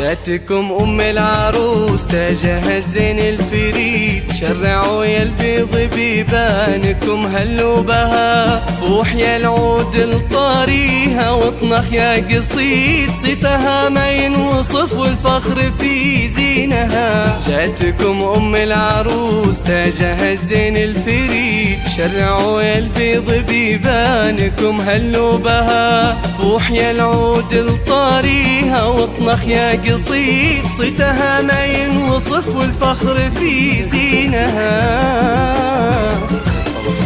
جاتكم ام العروس تاجها الزين الفريد، شرعوا يا البيض بيبانكم هلوا بها، فوح يا العود الطاريها واطنخ يا قصيد، صيتها ما ينوصف والفخر في زينها. جاتكم ام العروس تاجها الزين الفريد، شرعوا يا البيض بيبانكم هلوا بها، فوح يا العود الطاريها واطنخ يا قصيد، صيتها ما ينوصف والفخر في زينها.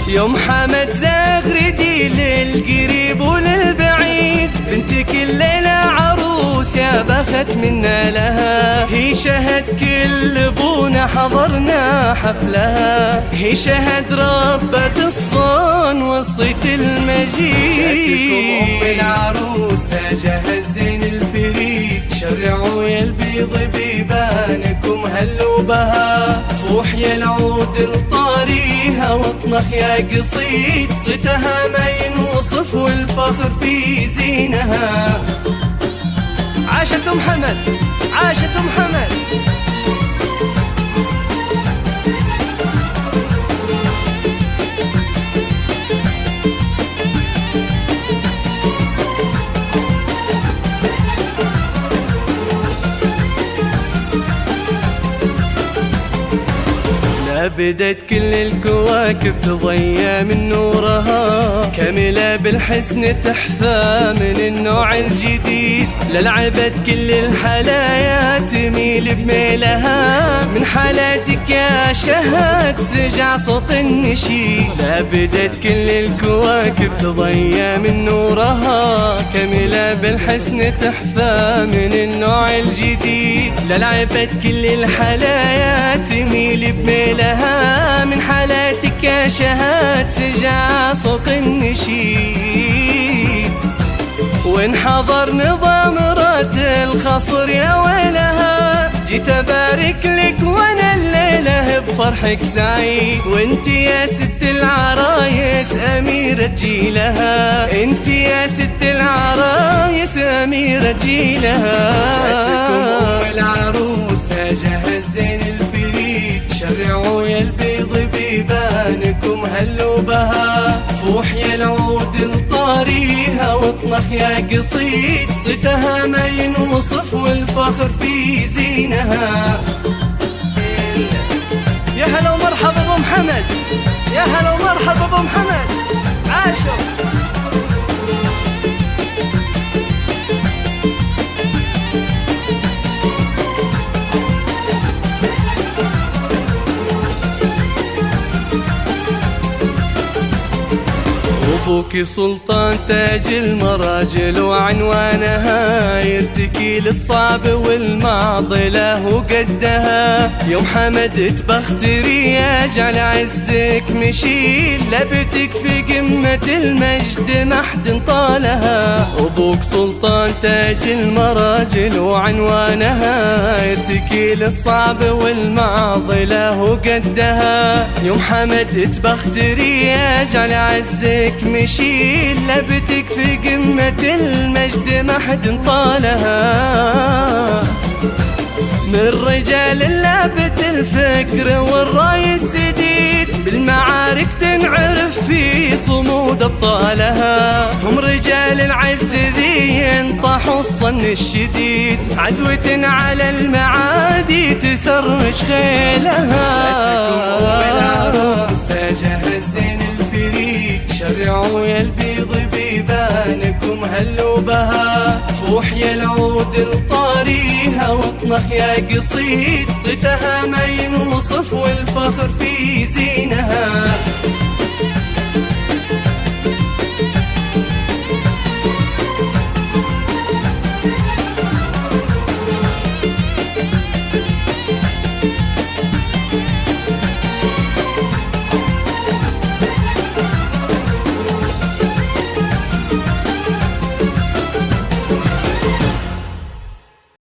يوم حمد زغردي للقريب وللبعيد، بنتك الليلة عروس يا بخت منا لها، هي شهد كل ابونا حضرنا حفلها، هي شهد ربة الصون والصيت المجيد. جاتكم ام العروس تاجها الزين الفريد، شرعوا يا البيض بيبانكم هلوا بها، فوح يا العود الطاريها واطنخ يا قصيد، صيتها ما ينوصف والفخر في زينها. عاشت ام حمد، عاشت ام حمد. بدت كل الكواكب تضيا من نورها، كاملة بالحسن تحفى من النوع الجديد، للعبت كل الحلايا تميل بميلها، من حالاتك يا شهد سجع صوت النشيد. بدت كل الكواكب تضيا من نورها، كاملة بالحسن تحفى من النوع الجديد، للعبت كل الحلايا تميل بميلها، من حالاتك يا شهد سجع صوت النشيد. وان حضر نظام رات الخصر يا ويلها، جيت ابارك لك وانا الليله بفرحك سعيد، وانت يا ست العرايس اميرة جيلها، انت يا ست العرايس اميرة جيلها. جاتكم ام العروس تاجها الزين الفريد، شرعوا يا البيض بيبانكم هلوا بها، فوح يا العود الطاريها واطنخ يا قصيد، صيتها ما ينوصف والفخر في زينها. يا هلا ومرحبا ابو محمد، يا هلا ومرحبا ابو محمد. عاشوا أبوك سلطان تاج المراجل وعنوانها، يرتكي للصعب والمعضلة وقدها، يوم حمد تبختري يجعل عزك مشيل، لبتك في قمة المجد ما حد طالها. أبوك سلطان تاج المراجل وعنوانها، يرتكي للصعب والمعضلة وقدها، يوم حمد تبختري يجعل عزك مشيل، لبتك في قمة المجد ما حد طالها. من رجال اللابت الفكر والراي السديد، بالمعارك تنعرف في صمود ابطالها، هم رجال العز ذي ينطحوا الصن الشديد، عزوة على المعادي تسرش خيلها. جاتكم ام العروس تاجها الزين الفريد، شرعوا يا البيض بيبانكم هلوا بها، فوح يا العود الطاريها واطنخ يا قصيد، صيتها ما